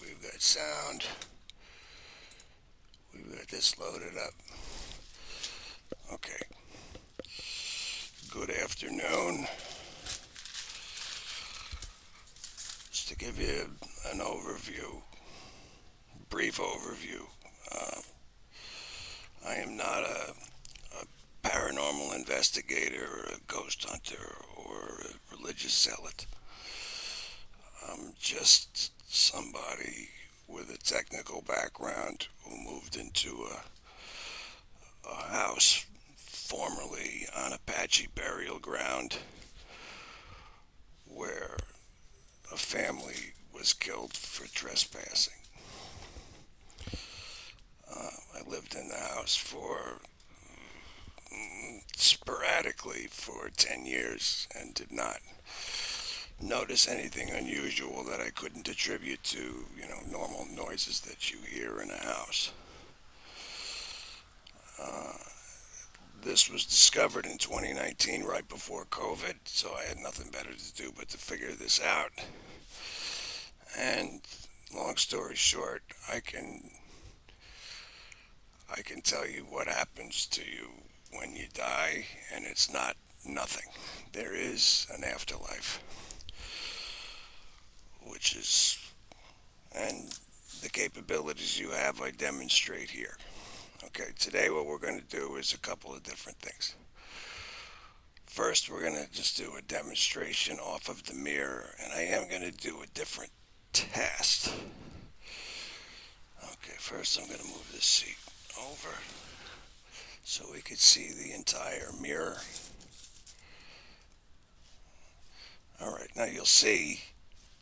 we've got sound. We've got this loaded up. Okay. Good afternoon. Just to give you an overview, brief overview. Uh, I am not a paranormal investigator or a ghost hunter or a religious zealot. I'm just somebody with a technical background who moved into a house formerly on Apache burial ground where a family was killed for trespassing. I lived in the house for sporadically for 10 years and did not notice anything unusual that I couldn't attribute to, normal noises that you hear in a house. Uh, this was discovered in 2019, right before COVID, so I had nothing better to do but to figure this out. And long story short, I can tell you what happens to you when you die, and it's not nothing. There is an afterlife, which is, and the capabilities you have, I demonstrate here. Okay, today what we're going to do is a couple of different things. First, we're going to just do a demonstration off of the mirror, and I am going to do a different test. Okay, first I'm going to move this seat over so we could see the entire mirror. Alright, now you'll see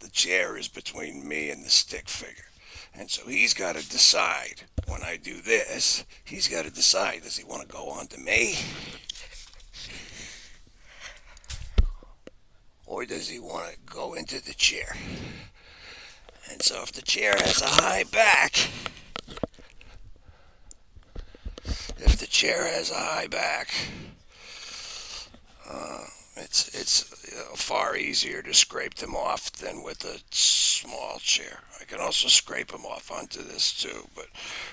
the chair is between me and the stick figure. And so he's got to decide when I do this, he's got to decide, does he want to go on to me? Or does he want to go into the chair? And so if the chair has a high back, if the chair has a high back, it's far easier to scrape them off than with a small chair. I can also scrape them off onto this too, but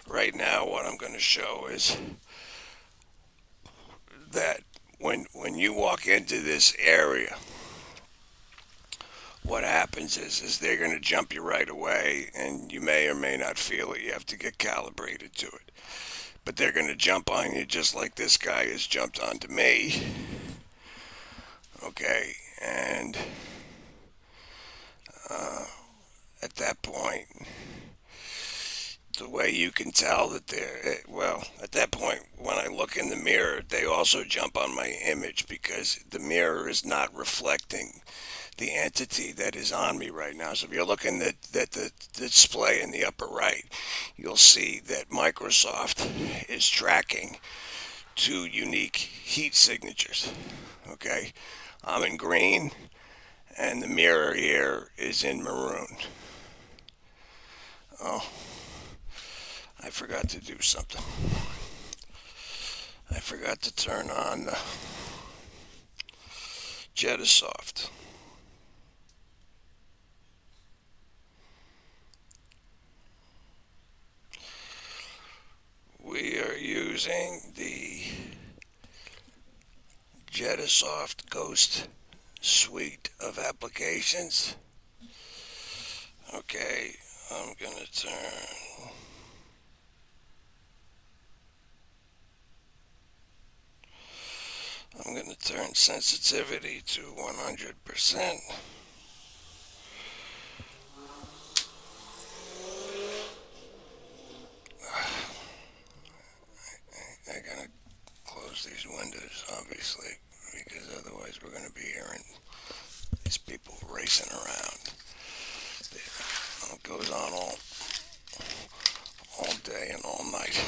right now what I'm going to show is that when you walk into this area, what happens is they're going to jump you right away, and you may or may not feel it. You have to get calibrated to it. But they're going to jump on you just like this guy has jumped onto me. Okay, and uh, at that point, the way you can tell that well, at that point, when I look in the mirror, they also jump on my image because the mirror is not reflecting the entity that is on me right now. So if you're looking at the display in the upper right, you'll see that Microsoft is tracking two unique heat signatures. Okay, I'm in green, and the mirror here is in maroon. Oh, I forgot to do something. I forgot to turn on the Jedasoft. We are using the Jedasoft Ghost suite of applications. Okay, I'm gonna turn sensitivity to 100%. I gotta close these windows, obviously, because otherwise we're gonna be hearing these people racing around. It goes on all day and all night.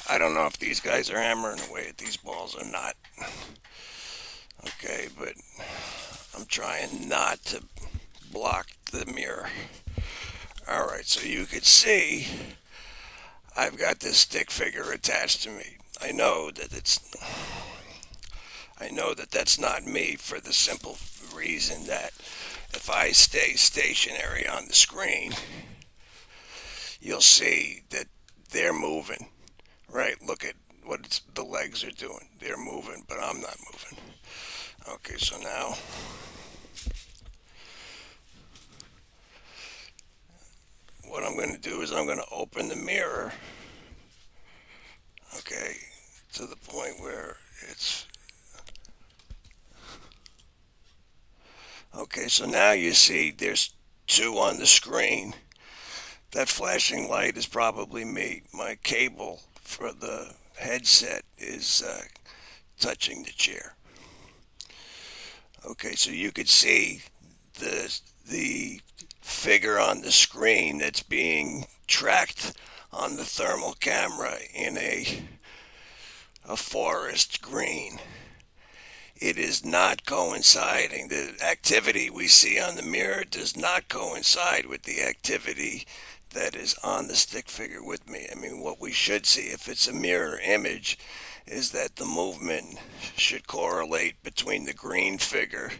I don't know if these guys are hammering away at these balls or not. Okay, but I'm trying not to block the mirror. Alright, so you can see I've got this stick figure attached to me. I know that that's not me for the simple reason that if if I stay stationary on the screen, you'll see that they're moving. Right? Look at what the legs are doing. They're moving, but I'm not moving. Okay, so now what I'm going to do is I'm going to open the mirror, okay, to the point where it's okay. So now you see there's two on the screen. That flashing light is probably me. My cable for the headset is touching the chair. Okay, so you could see the figure on the screen that's being tracked on the thermal camera in a forest green. It is not coinciding. The activity we see on the mirror does not coincide with the activity that is on the stick figure with me. I mean, what we should see if it's a mirror image is that the movement should correlate between the green figure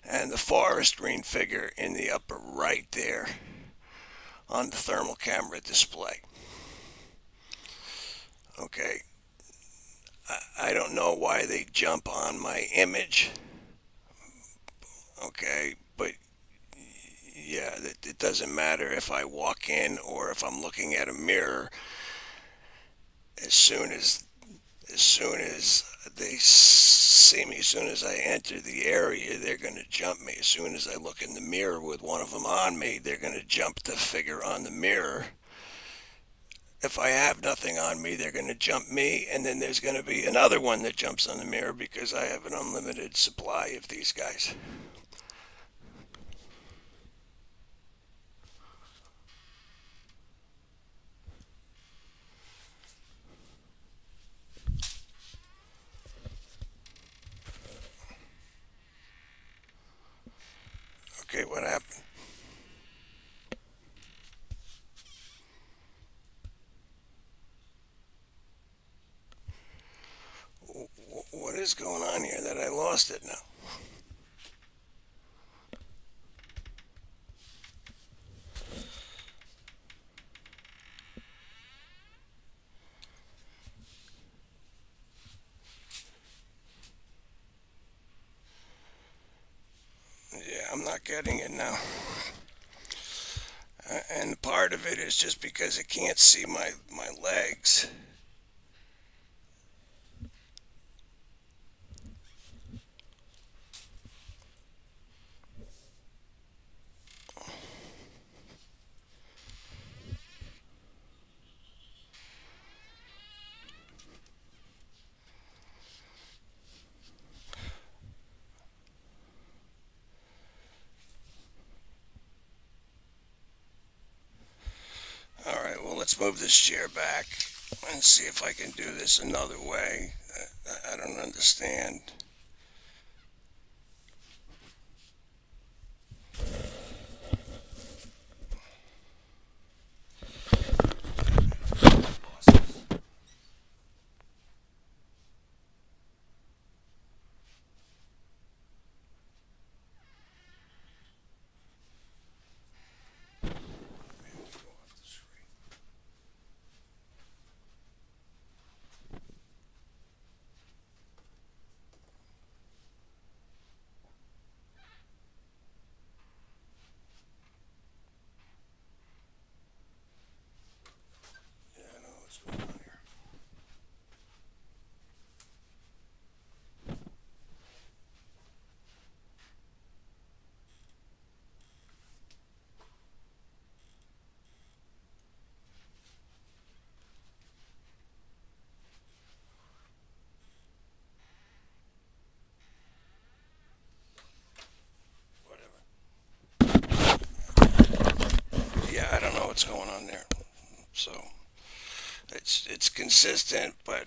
and the forest green figure in the upper right there on the thermal camera display. Okay, I don't know why they jump on my image. Okay, but yeah, it doesn't matter if I walk in or if I'm looking at a mirror. As soon as as soon as they see me, as soon as I enter the area, they're going to jump me. As soon as I look in the mirror with one of them on me, they're going to jump the figure on the mirror. If I have nothing on me, they're going to jump me, and then there's going to be another one that jumps on the mirror because I have an unlimited supply of these guys. Okay, what happened? What is going on here that I lost it now? Yeah, I'm not getting it now. And part of it is just because it can't see my legs. All right, well, let's move this chair back and see if I can do this another way. I don't understand. Yeah, I know what's going on here. Whatever. Yeah, I don't know what's going on there. So it's consistent, but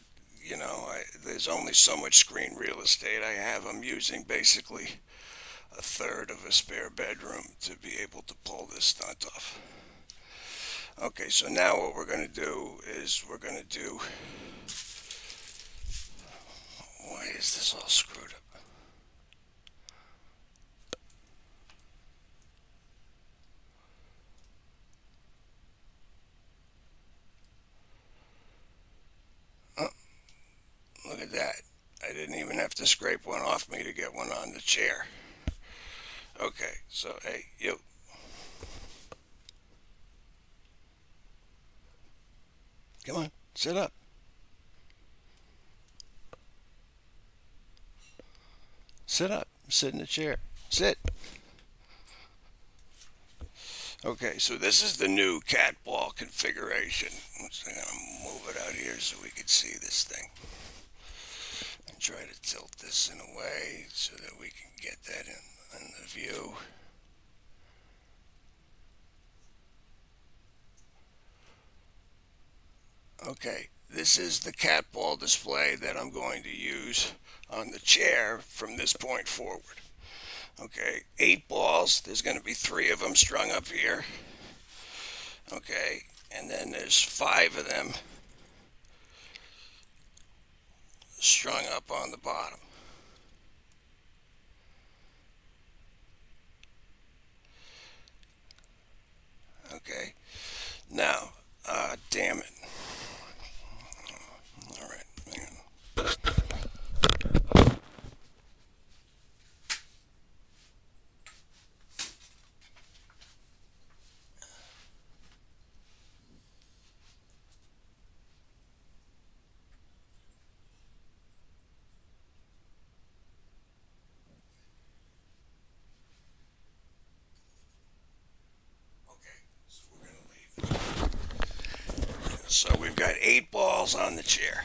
there's only so much screen real estate I have. I'm using basically a third of a spare bedroom to be able to pull this stunt off. Okay, so now what we're going to do is we're going to do. Why is this all screwed up? to scrape one off me to get one on the chair. Okay, so hey, you, come on, sit up. Sit up. Sit in the chair. Sit. Okay, so this is the new cat ball configuration. I'm gonna move it out here so we can see this thing. And try to tilt this in a way so that we can get that in the view. Okay, this is the cat ball display that I'm going to use on the chair from this point forward. Okay, 8 balls. There's going to be 3 of them strung up here. Okay, and then there's 5 of them strung up on the bottom. Okay, now, damn it. All right, hang on. Okay, so we're gonna leave. So we've got 8 balls on the chair.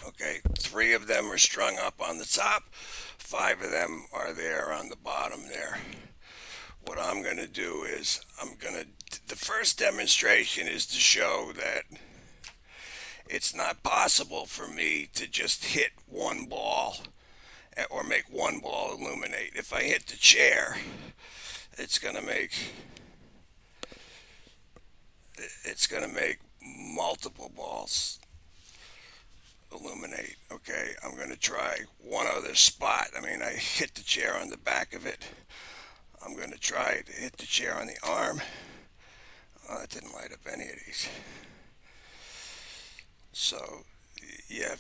Okay, 3 of them are strung up on the top, 5 of them are there on the bottom there. What I'm going to do is the first demonstration is to show that it's not possible for me to just hit one ball or make one ball illuminate. If I hit the chair, it's going to make multiple balls illuminate. Okay, I'm going to try one other spot. I mean, I hit the chair on the back of it. I'm going to try to hit the chair on the arm. Oh, it didn't light up any of these. So, yeah,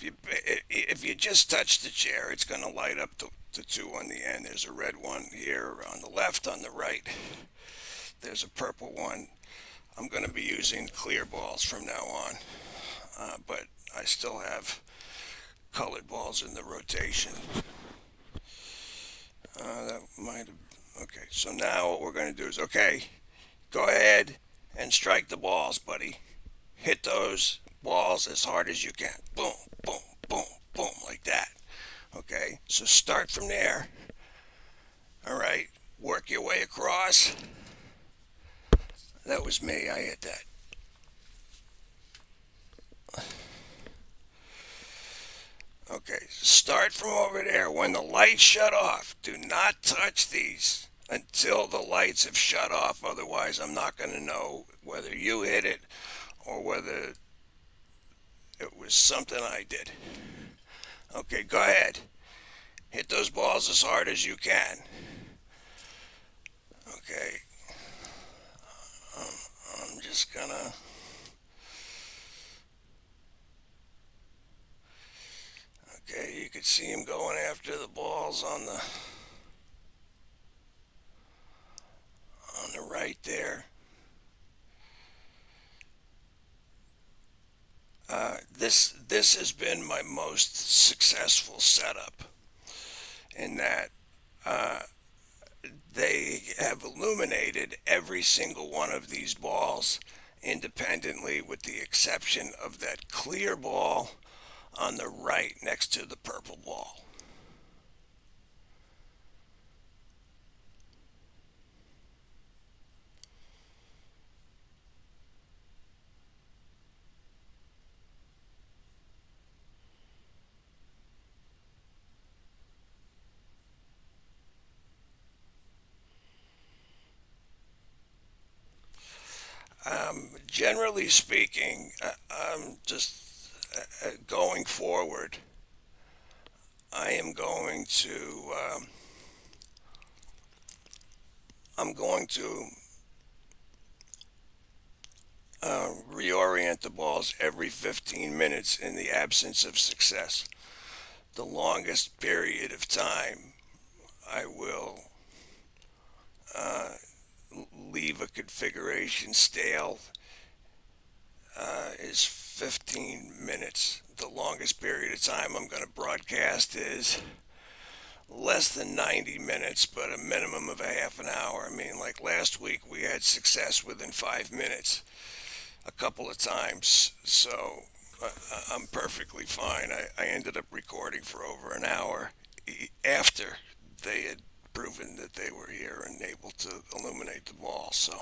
if you just touch the chair, it's going to light up the 2 on the end. There's a red one here on the left, on the right. There's a purple one. I'm going to be using clear balls from now on, but I still have colored balls in the rotation. That might have. Okay, so now what we're going to do is, okay, go ahead and strike the balls, buddy. Hit those balls as hard as you can. Boom, boom, boom, boom, like that. Okay, so start from there. All right, work your way across. That was me, I hit that. Okay, start from over there. When the lights shut off, do not touch these until the lights have shut off. Otherwise, I'm not going to know whether you hit it or whether it was something I did. Okay, go ahead. Hit those balls as hard as you can. Okay, I'm just gonna. Okay, you can see him going after the balls on the right there. This has been my most successful setup in that they have illuminated every single one of these balls independently, with the exception of that clear ball on the right next to the purple ball. Generally speaking, I'm just going forward. I am going to I'm going to reorient the balls every 15 minutes in the absence of success. the longest period of time I will uh, leave a configuration stale is 15 minutes. The longest period of time I'm going to broadcast is less than 90 minutes, but a minimum of a half an hour. I mean, like last week, we had success within 5 minutes a couple of times, so I'm perfectly fine. I ended up recording for over an hour after they had proven that they were here and able to illuminate the ball. So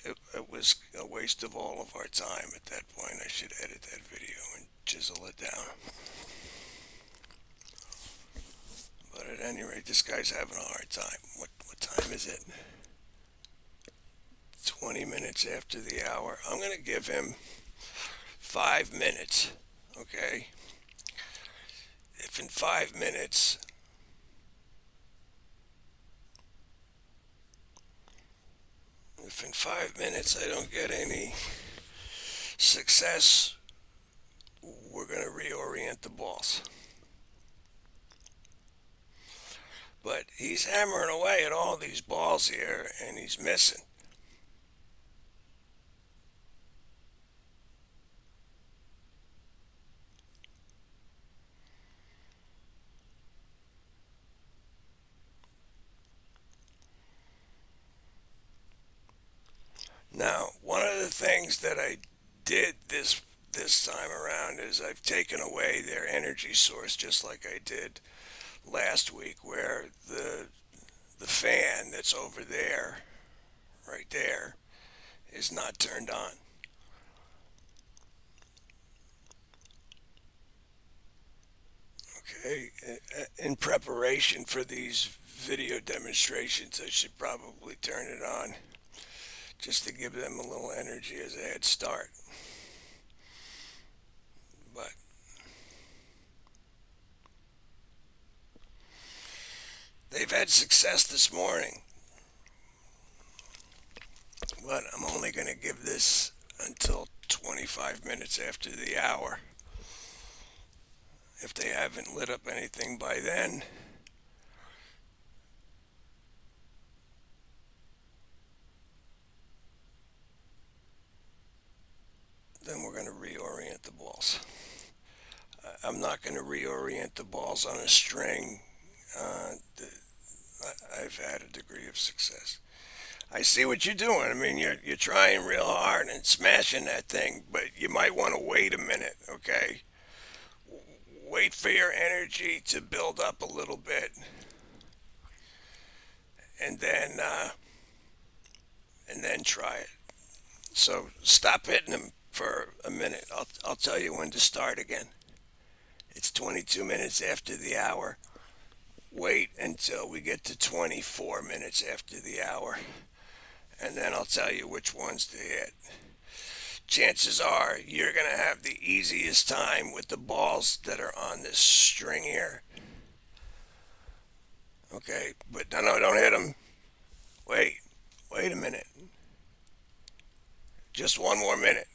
it was a waste of all of our time at that point. I should edit that video and chisel it down. But at any rate, this guy's having a hard time. What time is it? 20 minutes after the hour. I'm going to give him 5 minutes. Okay? If in 5 minutes I don't get any success, we're going to reorient the balls. But he's hammering away at all these balls here, and he's missing. Now, one of the things that I did this time around is I've taken away their energy source, just like I did last week, where the fan that's over there, right there, is not turned on. Okay, in preparation for these video demonstrations, I should probably turn it on just to give them a little energy as a head start. But they've had success this morning, but I'm only going to give this until 25 minutes after the hour. If they haven't lit up anything by then, then we're going to reorient the balls. I'm not going to reorient the balls on a string. I've had a degree of success. I see what you're doing. I mean, you're trying real hard and smashing that thing, but you might want to wait a minute, okay? Wait for your energy to build up a little bit, and then try it. So stop hitting them for a minute. I'll tell you when to start again. It's 22 minutes after the hour. Wait until we get to 24 minutes after the hour, and then I'll tell you which ones to hit. Chances are you're going to have the easiest time with the balls that are on this string here. Okay, but no, don't hit them. Wait a minute. Just one more minute.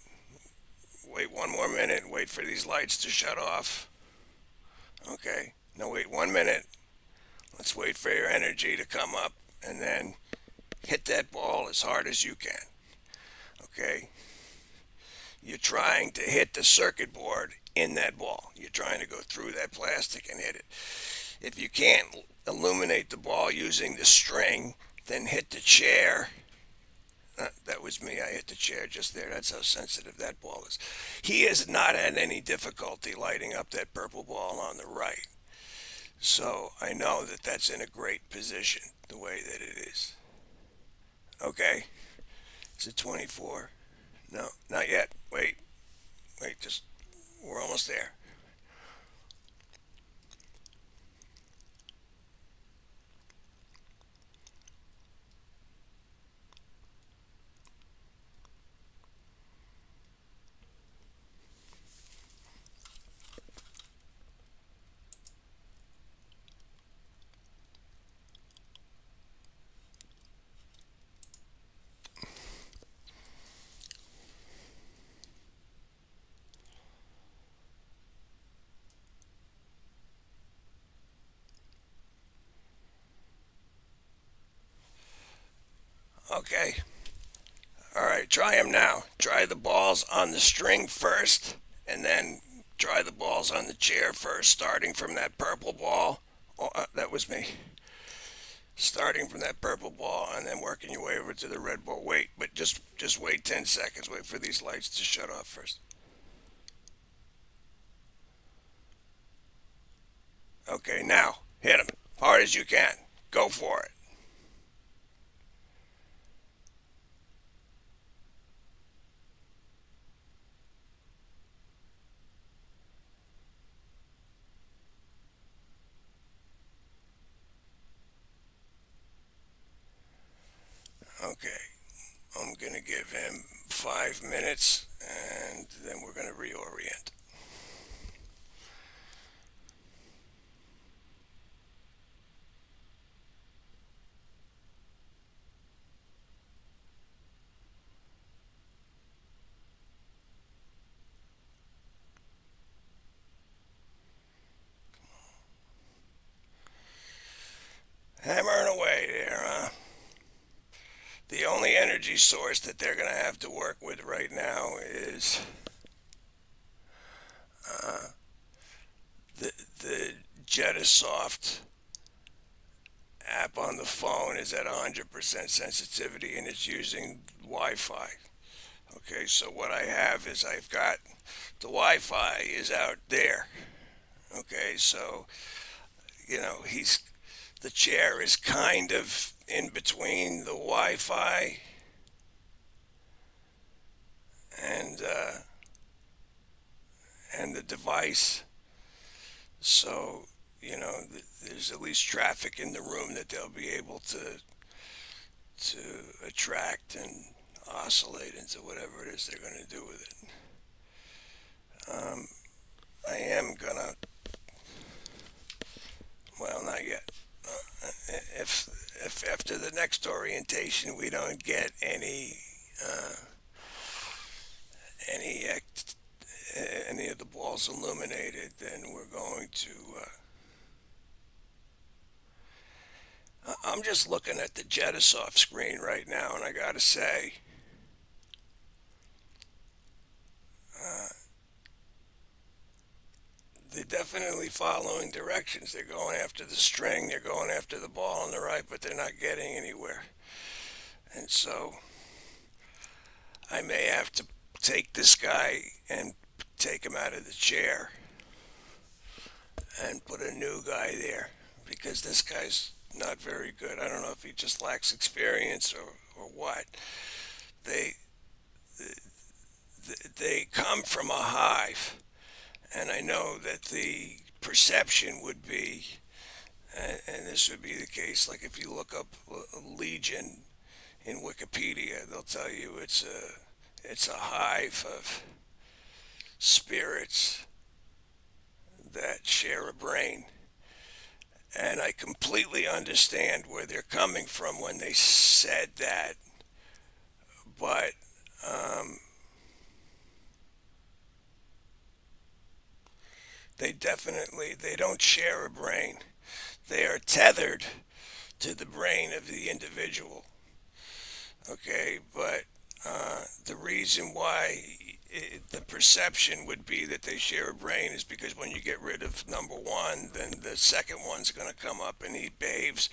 Wait one more minute. Wait for these lights to shut off. Okay, now wait 1 minute. Let's wait for your energy to come up, and then hit that ball as hard as you can. Okay? You're trying to hit the circuit board in that ball. You're trying to go through that plastic and hit it. If you can't illuminate the ball using the string, then hit the chair. That was me. I hit the chair just there. That's how sensitive that ball is. He has not had any difficulty lighting up that purple ball on the right. So I know that that's in a great position the way that it is. Okay? Is it 24? No, not yet. Wait, just, we're almost there. Okay. All right, try them now. Try the balls on the string first, and then try the balls on the chair first, starting from that purple ball. Oh, that was me. Starting from that purple ball and then working your way over to the red ball. Wait, but just wait 10 seconds. Wait for these lights to shut off first. Okay, now hit them hard as you can. Go for it. Okay, I'm gonna give him 5 minutes, and then we're gonna reorient. Hammering away there, huh? The only energy source that they're gonna have to work with right now is the Jedasoft app on the phone is at 100% sensitivity and it's using Wi-Fi. Okay, so what I have is I've got the Wi-Fi is out there. Okay, so he's the chair is kind of in between the Wi-Fi and and the device. So there's at least traffic in the room that they'll be able to attract and oscillate into whatever it is they're going to do with it. Um, I am gonna, well, not yet. If if after the next orientation we don't get uh, any any of the balls illuminated, then we're going to. I'm just looking at the Jedasoft screen right now, and I gotta say, uh, they're definitely following directions. They're going after the string, they're going after the ball on the right, but they're not getting anywhere. And so I may have to take this guy and take him out of the chair and put a new guy there because this guy's not very good. I don't know if he just lacks experience or what. They they come from a hive, and I know that the perception would be, and this would be the case. Like if you look up Legion in Wikipedia, they'll tell you it's a hive of spirits that share a brain. And I completely understand where they're coming from when they said that, but um, they don't share a brain. They are tethered to the brain of the individual. Okay, but the reason why the perception would be that they share a brain is because when you get rid of number one, then the second one's going to come up and he behaves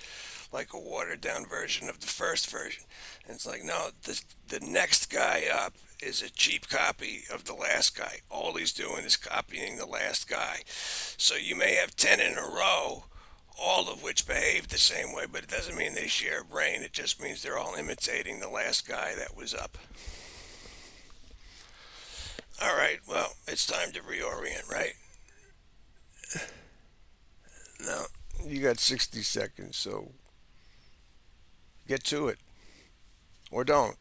like a watered down version of the first version. And it's like, no, the next guy up is a cheap copy of the last guy. All he's doing is copying the last guy. So you may have 10 in a row, all of which behave the same way, but it doesn't mean they share a brain. It just means they're all imitating the last guy that was up. All right, well, it's time to reorient, right? Now, you got 60 seconds, so get to it. Or don't,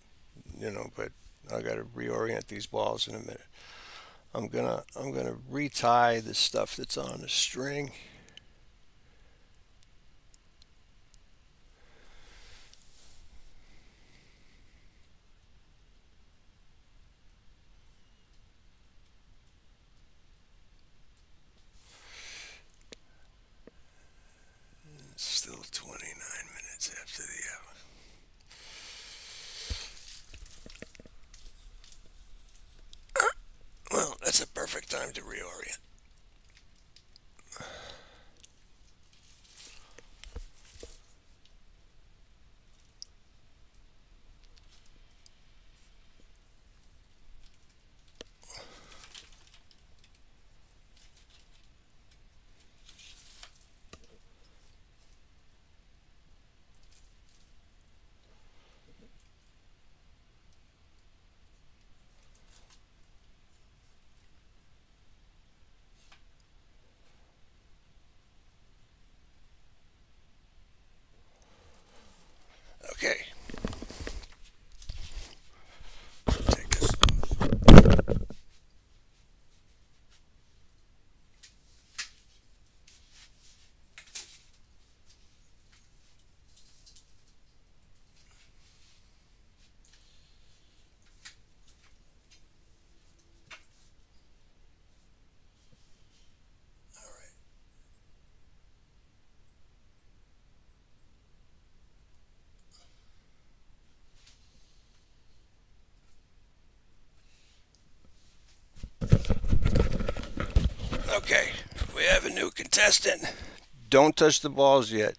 but I got to reorient these balls in a minute. I'm gonna retie the stuff that's on the string. It's still 29 minutes after the hour. time to reorient. Okay, take this off. Okay, we have a new contestant. Don't touch the balls yet.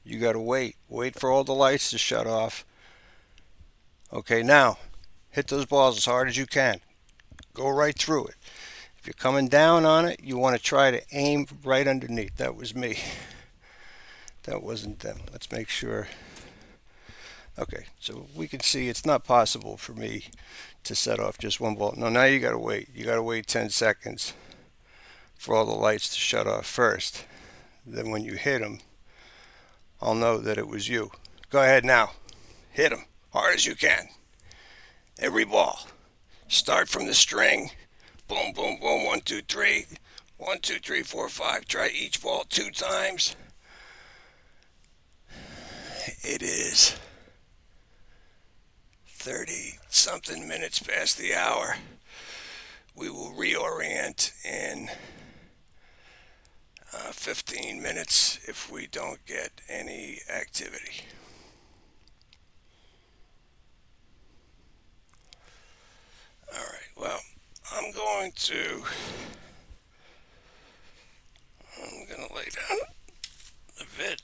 You gotta wait. Wait for all the lights to shut off. Okay, now hit those balls as hard as you can. Go right through it. If you're coming down on it, you want to try to aim right underneath. That was me. That wasn't them. Let's make sure. Okay, so we can see it's not possible for me to set off just one ball. No, now you gotta wait. You gotta wait 10 seconds for all the lights to shut off first. Then when you hit them, I'll know that it was you. Go ahead now. Hit them hard as you can. Every ball. Start from the string. Boom, boom, boom. 1, 2, 3. 1, 2, 3, 4, 5. Try each ball 2 times. It is 30 something minutes past the hour. We will reorient in 15 minutes if we don't get any activity. All right, well, I'm going to lay down a bit.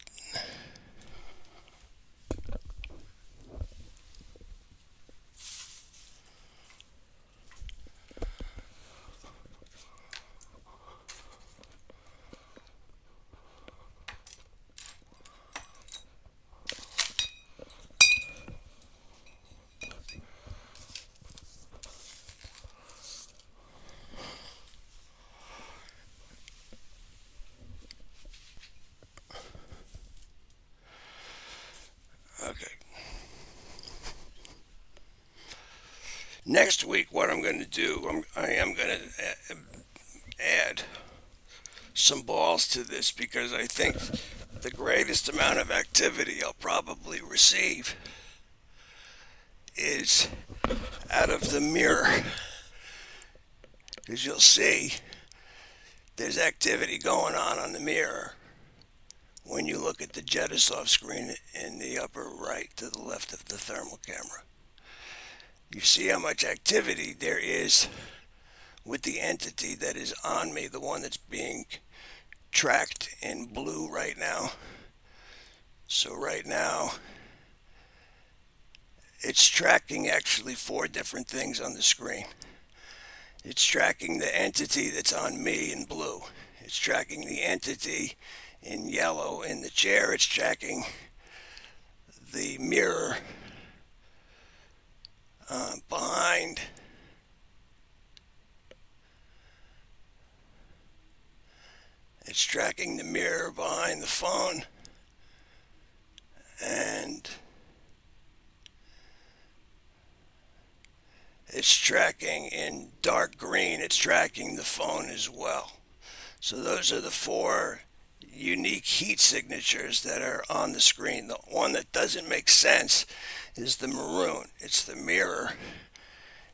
Okay. Next week, what I'm going to do, I am going to add some balls to this because I think the greatest amount of activity I'll probably receive is out of the mirror. Because you'll see there's activity going on the mirror when you look at the Jedasoft screen in the upper right to the left of the thermal camera. You see how much activity there is with the entity that is on me, the one that's being tracked in blue right now. So right now, it's tracking actually 4 different things on the screen. It's tracking the entity that's on me in blue. It's tracking the entity in yellow in the chair. It's tracking the mirror behind. It's tracking the mirror behind the phone. And it's tracking in dark green. It's tracking the phone as well. So those are the 4 unique heat signatures that are on the screen. The one that doesn't make sense is the maroon. It's the mirror.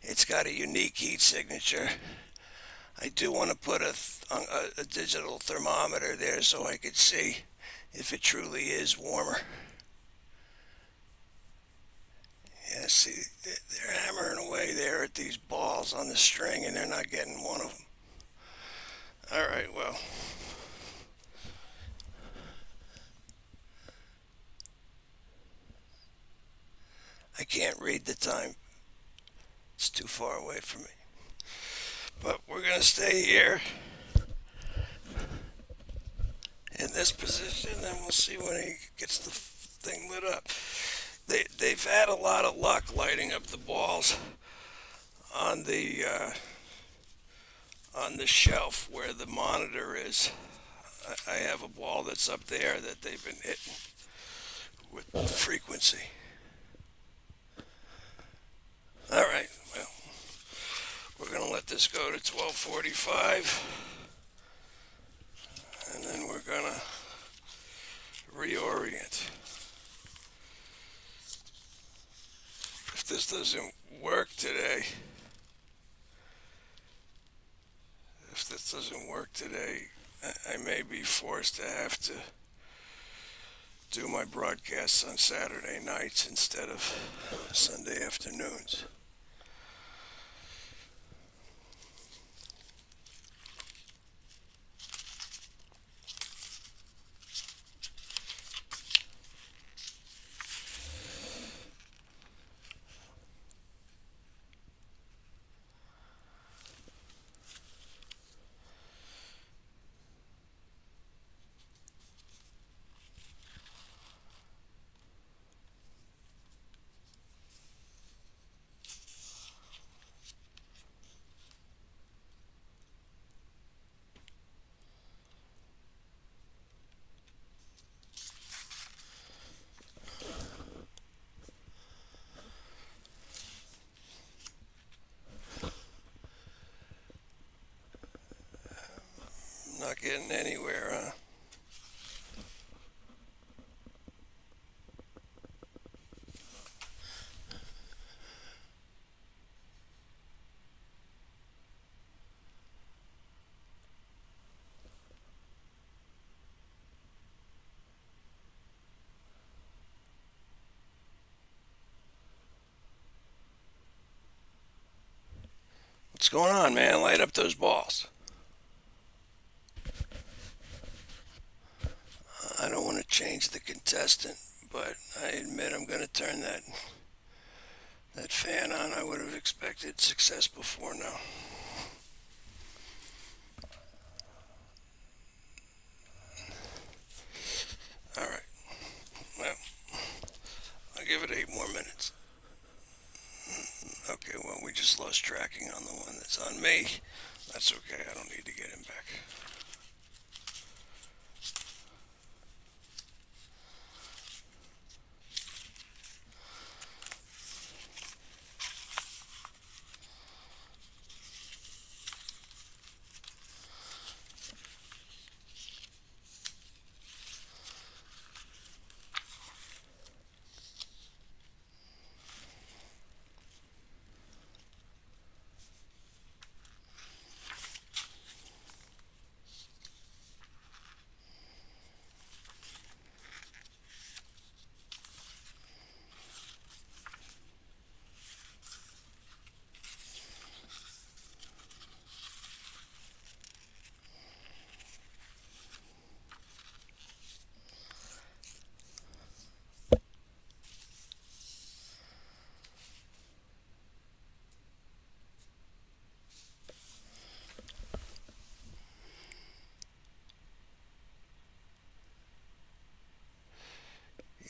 It's got a unique heat signature. I do want to put a digital thermometer there so I could see if it truly is warmer. Yeah, see, they're hammering away there at these balls on the string and they're not getting one of them. All right, well, I can't read the time. It's too far away from me. But we're going to stay here in this position and we'll see when he gets the thing lit up. They've had a lot of luck lighting up the balls on the shelf where the monitor is. I have a ball that's up there that they've been hitting with frequency. All right, well, we're going to let this go to 12:45, and then we're going to reorient. If this doesn't work today, I may be forced to have to do my broadcasts on Saturday nights instead of Sunday afternoons. Not getting anywhere, huh? What's going on, man? Light up those balls. I don't want to change the contestant, but I admit I'm going to turn that fan on. I would have expected success before now. All right. Well, I'll give it 8 more minutes. Okay, well, we just lost tracking on the one that's on me. That's okay. I don't need to get him back.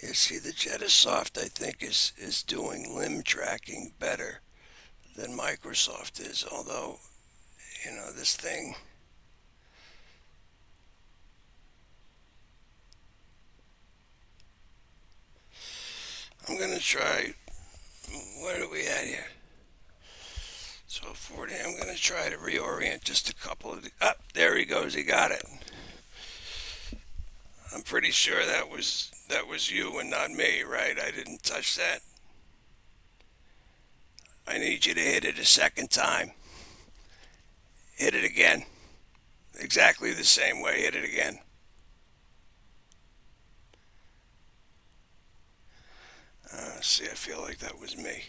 You see, the Jedasoft, I think, is doing limb tracking better than Microsoft is, although, this thing, I'm going to try, what are we at here? 12:40, I'm going to try to reorient just a couple of, there he goes, he got it. I'm pretty sure that was you and not me, right? I didn't touch that. I need you to hit it a second time. Hit it again. Exactly the same way. Hit it again. See, I feel like that was me.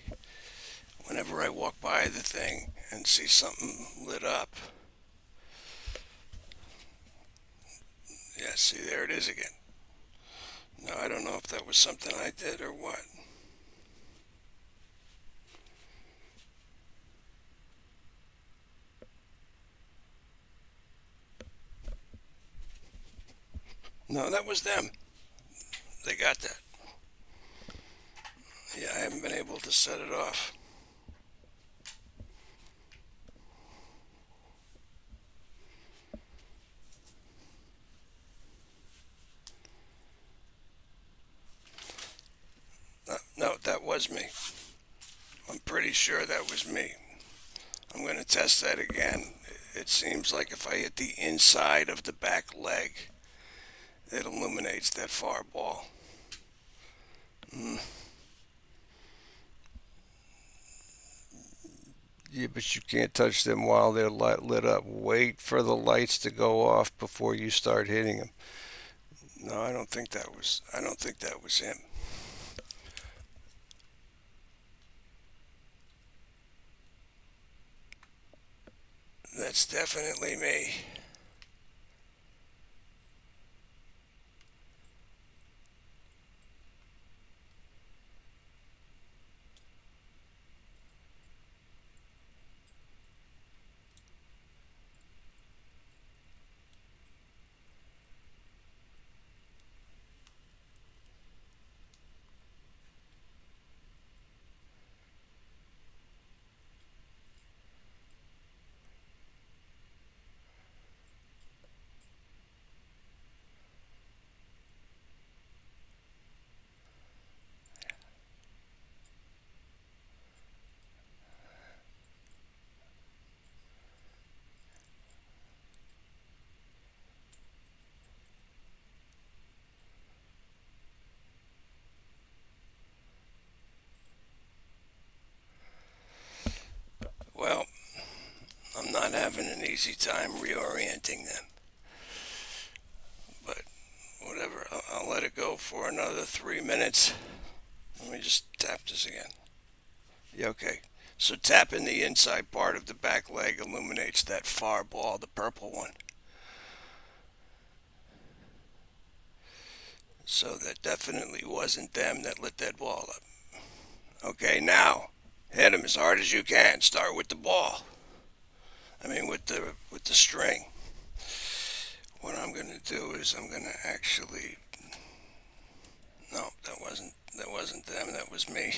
Whenever I walk by the thing and see something lit up, Yeah, see, there it is again. No, I don't know if that was something I did or what. No, that was them. They got that. Yeah, I haven't been able to set it off. No, no, that was me. I'm pretty sure that was me. I'm going to test that again. It seems like if I hit the inside of the back leg, it illuminates that far ball. Mm. Yeah, but you can't touch them while they're lit up. Wait for the lights to go off before you start hitting them. No, I don't think that was. I don't think that was him. That's definitely me. Well, I'm not having an easy time reorienting them, but whatever. I'll let it go for another 3 minutes. Let me just tap this again. Yeah, okay. So tapping the inside part of the back leg illuminates that far ball, the purple one. So that definitely wasn't them that lit that ball up. Okay, now hit them as hard as you can. Start with the ball. I mean, with the string. What I'm gonna do is I'm gonna actually. No, that wasn't them. That was me.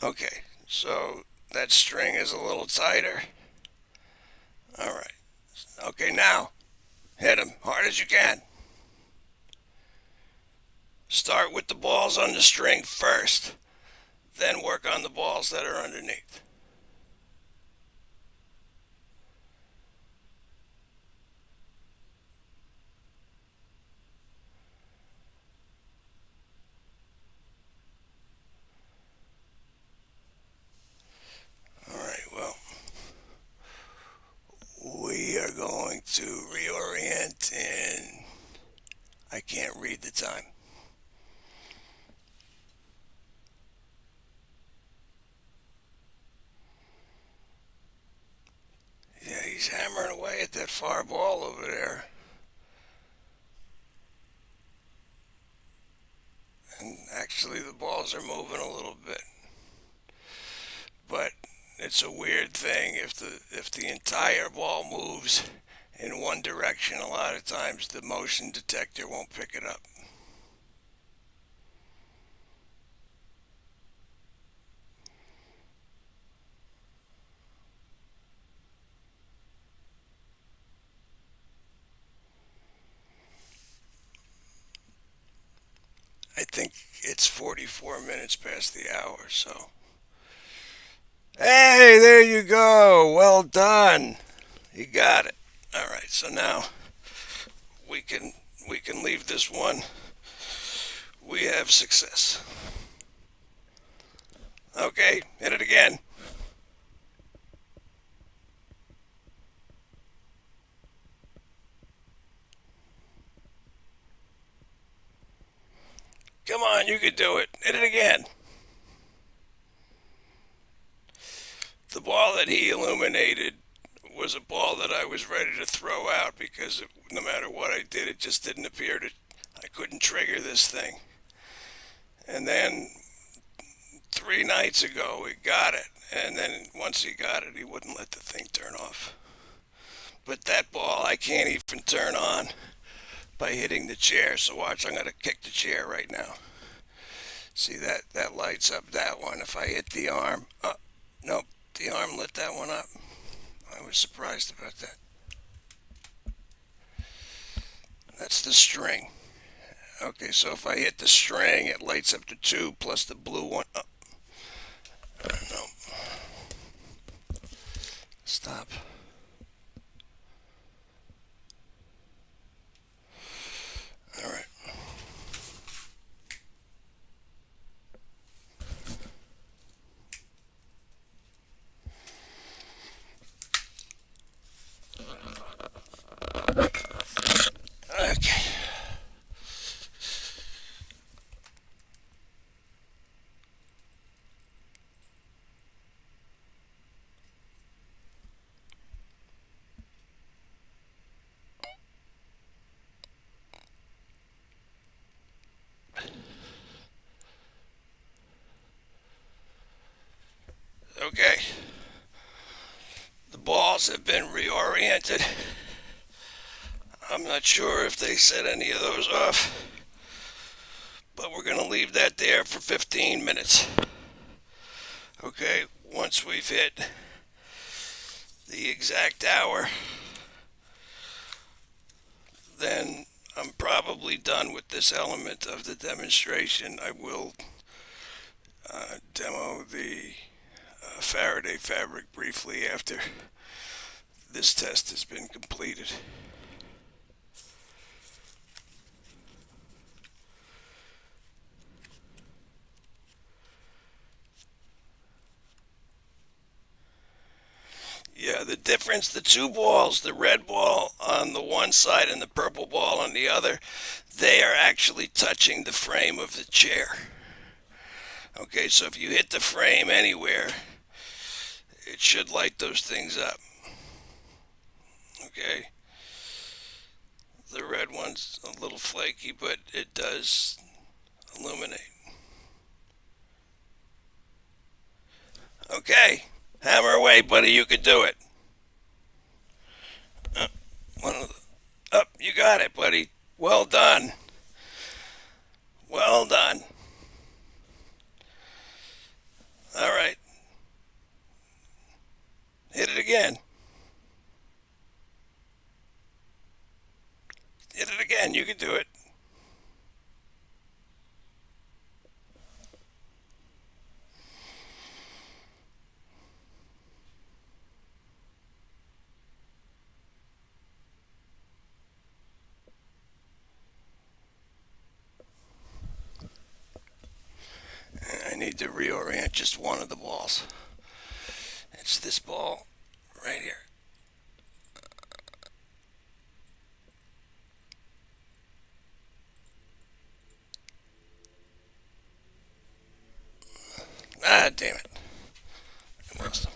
Okay, so that string is a little tighter. All right. Okay, now hit them hard as you can. Start with the balls on the string first, then work on the balls that are underneath. All right, well, we are going to reorient in. I can't read the time. Yeah, he's hammering away at that far ball over there. And actually, the balls are moving a little bit. But it's a weird thing if the entire ball moves in one direction. A lot of times, the motion detector won't pick it up. I think it's 44 minutes past the hour, so Hey, there you go. Well done. You got it. All right, so now we can we can leave this one. We have success. Okay, hit it again. Come on, you can do it. Hit it again. The ball that he illuminated was a ball that I was ready to throw out because no matter what I did, it just didn't appear to. I couldn't trigger this thing. And then 3 nights ago, he got it. And then once he got it, he wouldn't let the thing turn off. But that ball, I can't even turn on by hitting the chair. So watch, I'm going to kick the chair right now. See that lights up that one. If I hit the arm, nope, the arm lit that one up. I was surprised about that. That's the string. Okay, so if I hit the string, it lights up the two plus the blue one. Oh, no, stop. All right. Okay. Okay. The balls have been reoriented. I'm not sure if they set any of those off, but we're going to leave that there for 15 minutes. Okay, once we've hit the exact hour, then I'm probably done with this element of the demonstration. I will demo the Faraday Fabric briefly after this test has been completed. Yeah, the difference, the two balls, the red ball on the one side and the purple ball on the other, they are actually touching the frame of the chair. Okay, so if you hit the frame anywhere, it should light those things up. Okay, the red one's a little flaky, but it does illuminate. Okay, hammer away, buddy, you can do it. One of the, up, you got it, buddy. Well done. Well done. All right, hit it again. Hit it again. You can do it. I need to reorient just one of the balls. It's this ball right here. Ah, damn it. I lost him.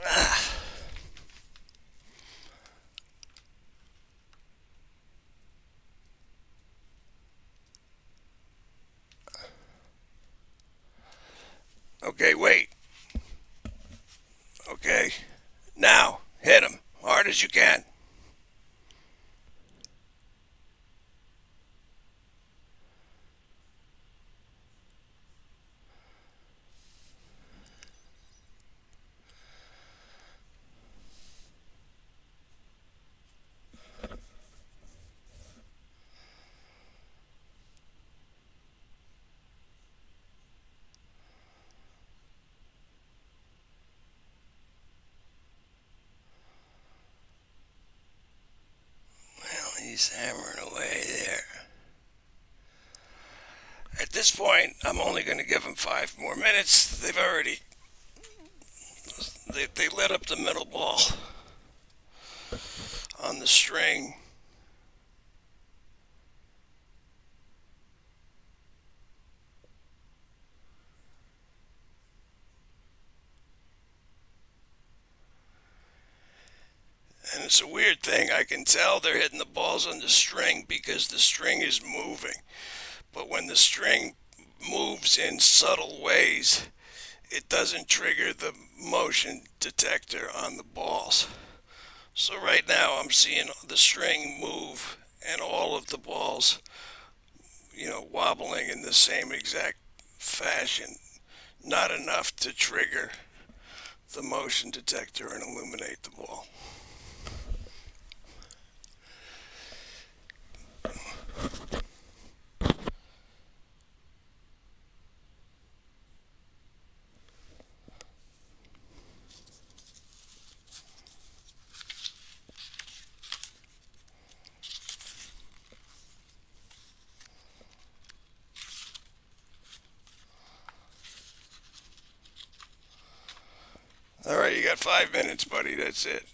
Ah. Okay, wait. Okay. Now, hit him. Hard as you can. He's hammering away there. At this point, I'm only going to give him 5 more minutes. They lit up the middle ball on the string. And it's a weird thing. I can tell they're hitting the balls on the string because the string is moving. But when the string moves in subtle ways, it doesn't trigger the motion detector on the balls. So right now I'm seeing the string move and all of the balls, wobbling in the same exact fashion. Not enough to trigger the motion detector and illuminate the ball. All right, you got 5 minutes, buddy. That's it.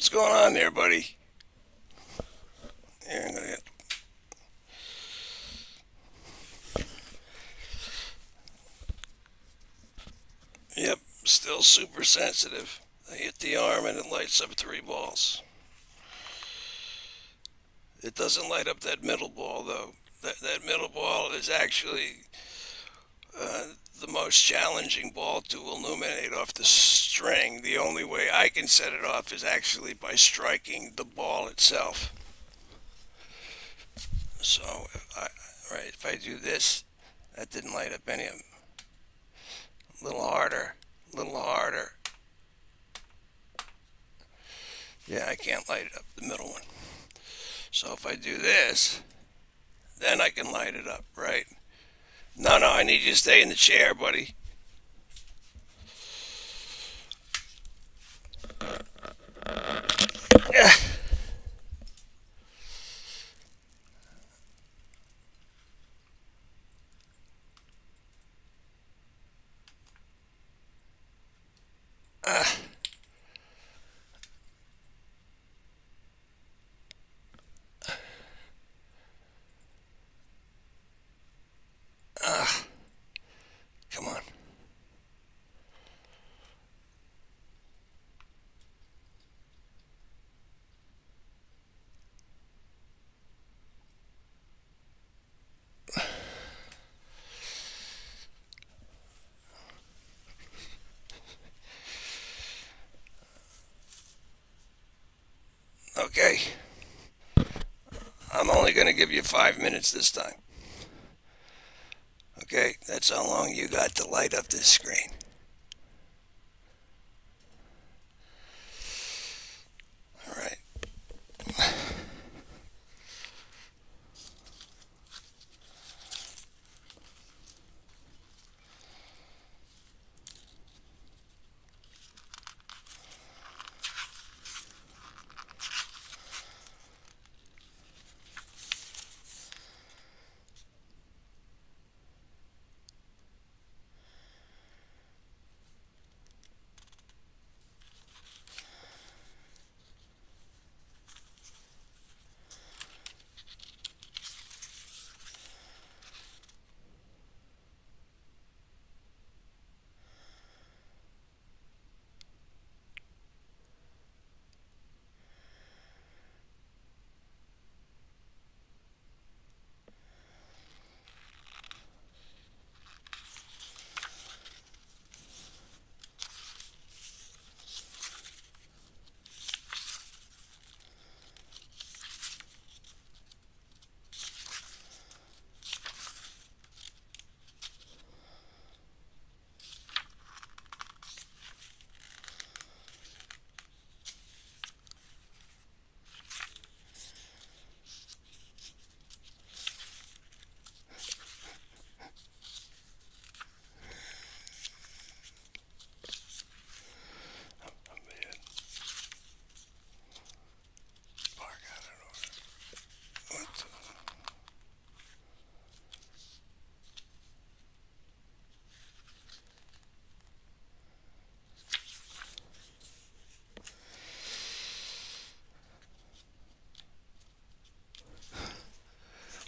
What's going on there, buddy? Yeah, I'm gonna Yep, still super sensitive. I hit the arm and it lights up 3 balls. It doesn't light up that middle ball though. That middle ball is actually uh, the most challenging ball to illuminate off the string. The only way I can set it off is actually by striking the ball itself. So if I do this, that didn't light up any of them. A little harder, a little harder. Yeah, I can't light it up, the middle one. So if I do this, then I can light it up, right? No, I need you to stay in the chair, buddy. Yeah. Uh, uh, Come on. Okay. I'm only going to give you 5 minutes this time. Okay, that's how long you got to light up this screen. All right.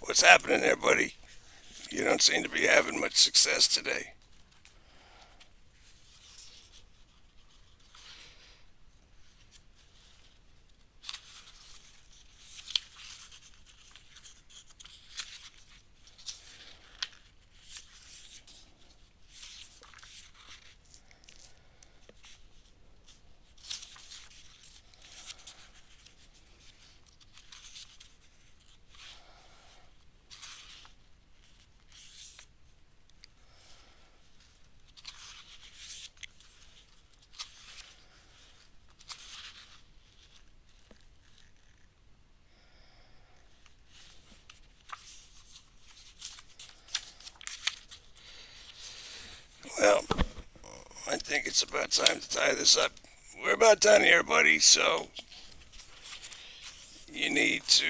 What's happening there, buddy? You don't seem to be having much success today. Well, I think it's about time to tie this up. We're about done here, buddy. So you need to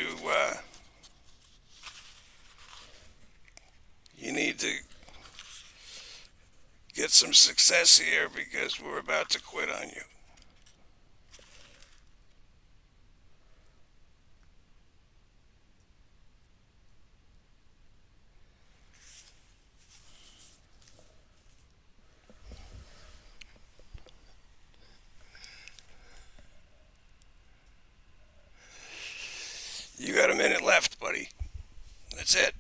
you need to get some success here because we're about to quit on you. You got a minute left, buddy. That's it.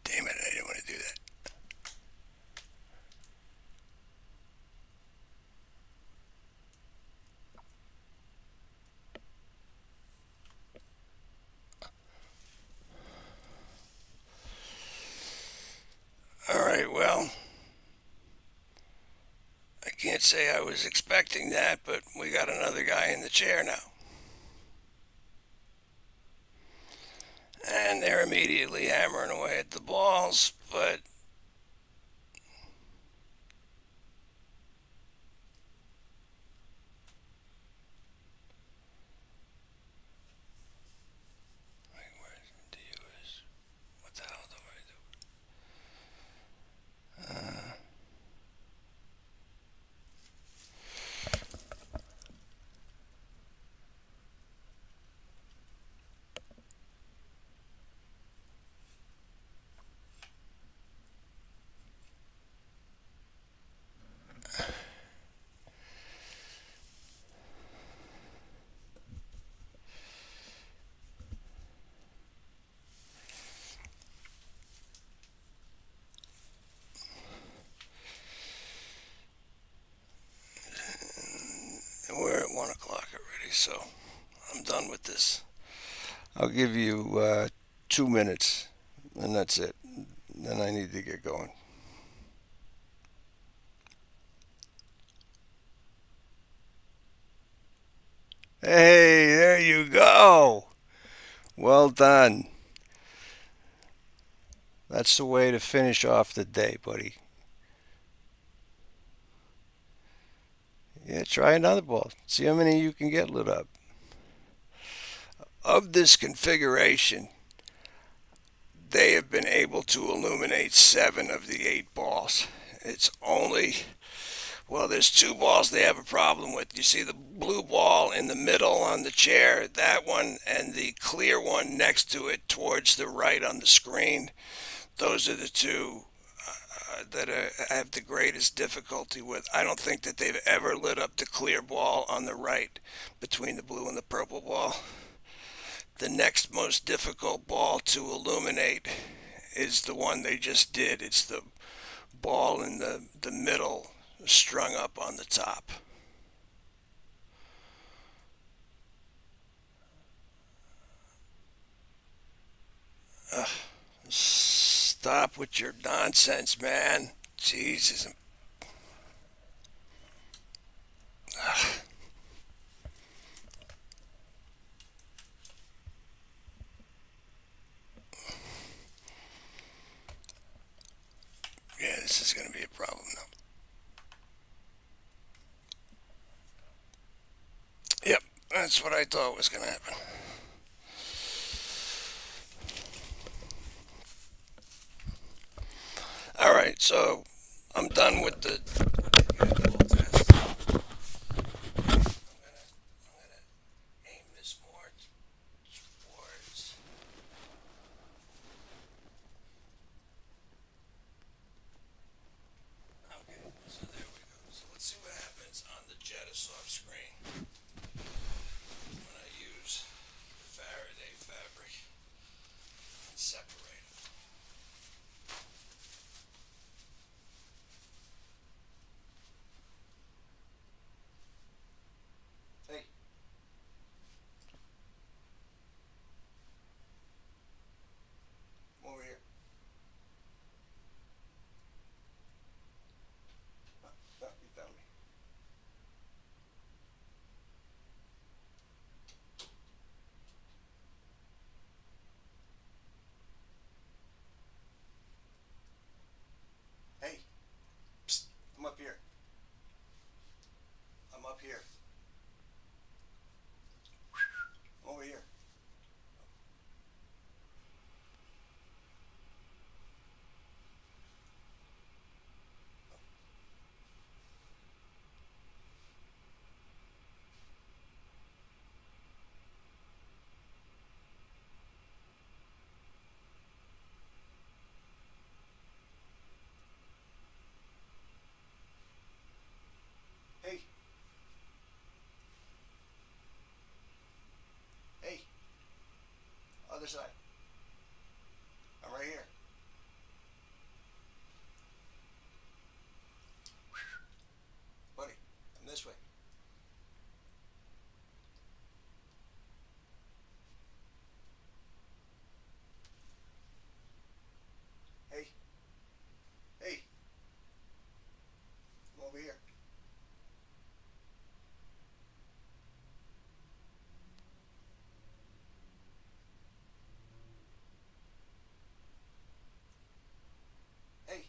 Damn it! I didn't want to do that. All right. Well, I can't say I was expecting that, but we got another guy in the chair now. And they're immediately hammering away at the balls, but where's the US? What the hell do I do? We're at 1 o'clock already, so I'm done with this. I'll give you 2 minutes, and that's it. Then I need to get going. Hey, there you go. Well done. That's the way to finish off the day, buddy. Yeah, try another ball. See how many you can get lit up. Of this configuration, they have been able to illuminate 7 of the 8 balls. It's only, well, there's 2 balls they have a problem with. You see the blue ball in the middle on the chair, that one, and the clear one next to it towards the right on the screen. Those are the two that I have the greatest difficulty with. I don't think that they've ever lit up the clear ball on the right between the blue and the purple ball. The next most difficult ball to illuminate is the one they just did. It's the ball in the middle strung up on the top. Ugh, stop with your nonsense, man. Jesus. this is going to be a problem now. Yep, that's what I thought was going to happen. All right, so I'm done with the test. I'm gonna aim this more towards. Okay, so there we go. So let's see what happens on the Jedasoft screen when I use the Faraday Fabric and separate them. Hey, come over here. Oh, no, you found me. Hey, psst, I'm up here. I'm up here. Over here. Hey, hey, other side. I'm right here. Buddy, I'm this way. Hey, hey, I'm over here. Hey,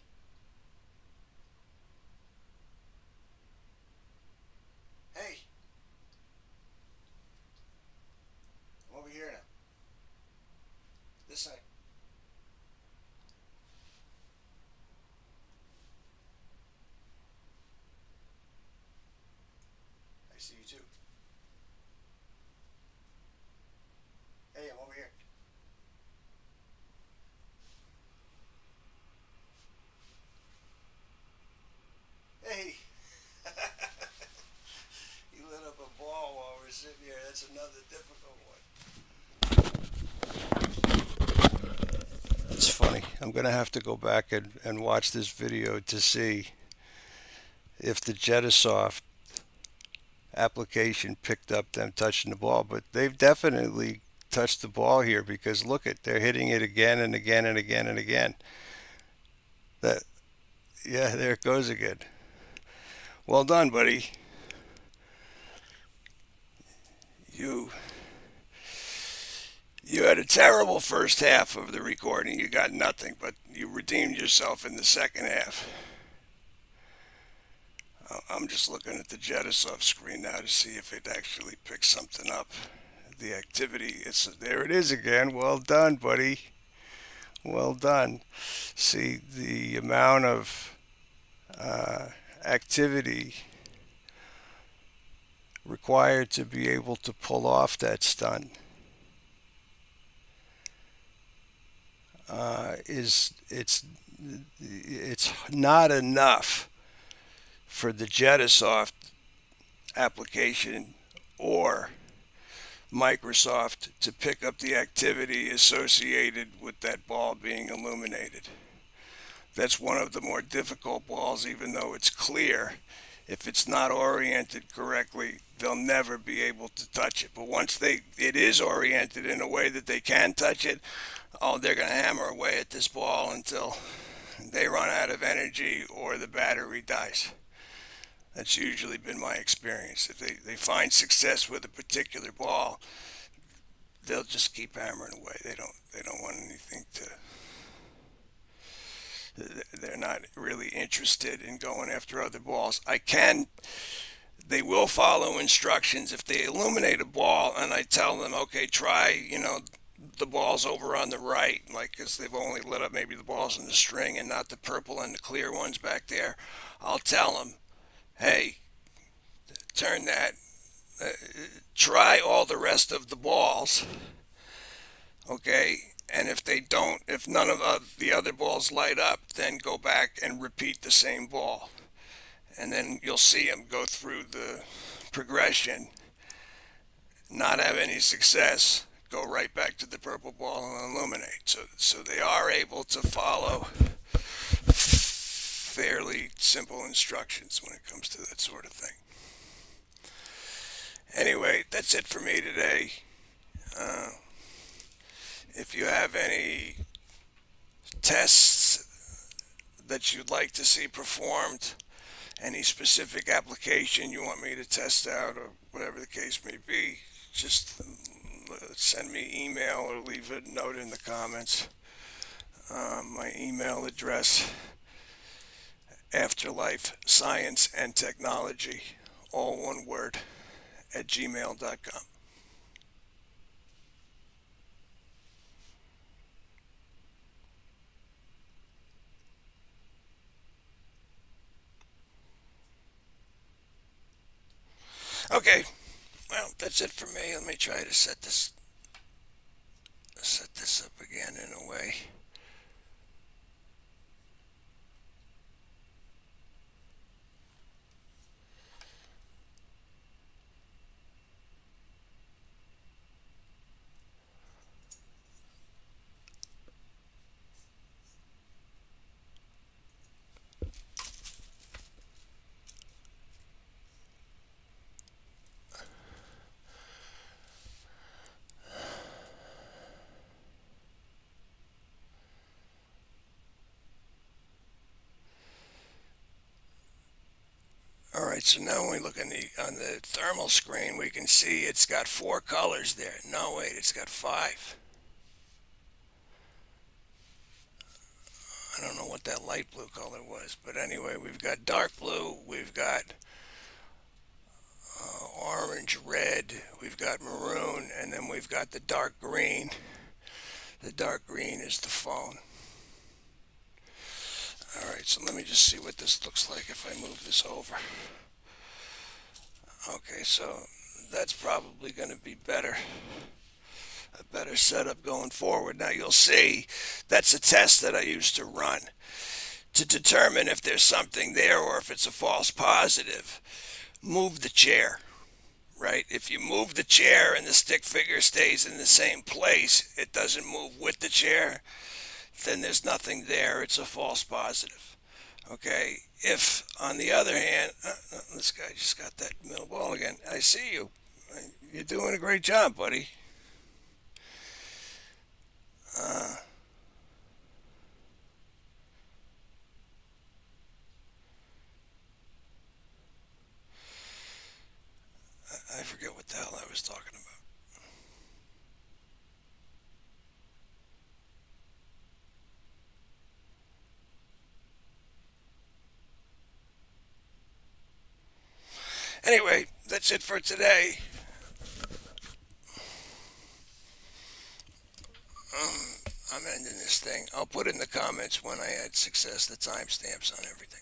hey, I'm over here now. This side. I see you too. Hey, I'm over here. Hey, you lit up a ball while we're sitting here. That's another difficult one. It's funny. I'm going to have to go back and watch this video to see if the Jedasoft application picked up them touching the ball, but they've definitely touched the ball here because look at they're hitting it again and again and again and again. That yeah, there it goes again. Well done, buddy. You you had a terrible first half of the recording. You got nothing, but you redeemed yourself in the second half. I'm just looking at the Jedasoft screen now to see if it actually picks something up. The activity, it's there it is again. Well done, buddy. Well done. See the amount of activity required to be able to pull off that stunt is it's not enough for the Jedasoft application or Microsoft to pick up the activity associated with that ball being illuminated. That's one of the more difficult balls, even though it's clear. If it's not oriented correctly, they'll never be able to touch it. But once it is oriented in a way that they can touch it, oh, they're going to hammer away at this ball until they run out of energy or the battery dies. That's usually been my experience. If they find success with a particular ball, they'll just keep hammering away. They don't want anything to. They're not really interested interested in going after other balls. They will follow instructions. If they illuminate a ball and I tell them, okay, try, the balls over on the right, like, because they've only lit up maybe the balls in the string and not the purple and the clear ones back there, I'll tell them, hey, turn that, uh, try all the rest of the balls, okay? And if none of the other balls light up, then go back and repeat the same ball. And then you'll see them go through the progression, not have any success, go right back to the purple ball and illuminate. So they are able to follow fairly simple instructions when it comes to that sort of thing. Anyway, that's it for me today. Uh, if you have any tests that you'd like to see performed, any specific application you want me to test out, or whatever the case may be, just send me email or leave a note in the comments. My email address, afterlife science and technology, all one word, at gmail.com. Okay, well, that's it for me. Let me try to set this up again in a way. All right, so now when we look on the thermal screen, we can see it's got 4 colors there. No, wait, it's got 5. I don't know what that light blue color was, but anyway, we've got dark blue, we've got orange, red, we've got maroon, and then we've got the dark green. The dark green is the phone. All right, so let me just see what this looks like if I move this over. Okay, so that's probably going to be a better setup going forward. Now you'll see that's a test that I used to run to determine if there's something there or if it's a false positive. Move the chair, right? If you move the chair and the stick figure stays in the same place, it doesn't move with the chair, then there's nothing there. It's a false positive. Okay? If, on the other hand, this guy just got that middle ball again. I see you. You're doing a great job, buddy. Uh, I forget what the hell I was talking about. Anyway, that's it for today. I'm ending this thing. I'll put in the comments when I had success, the timestamps on everything.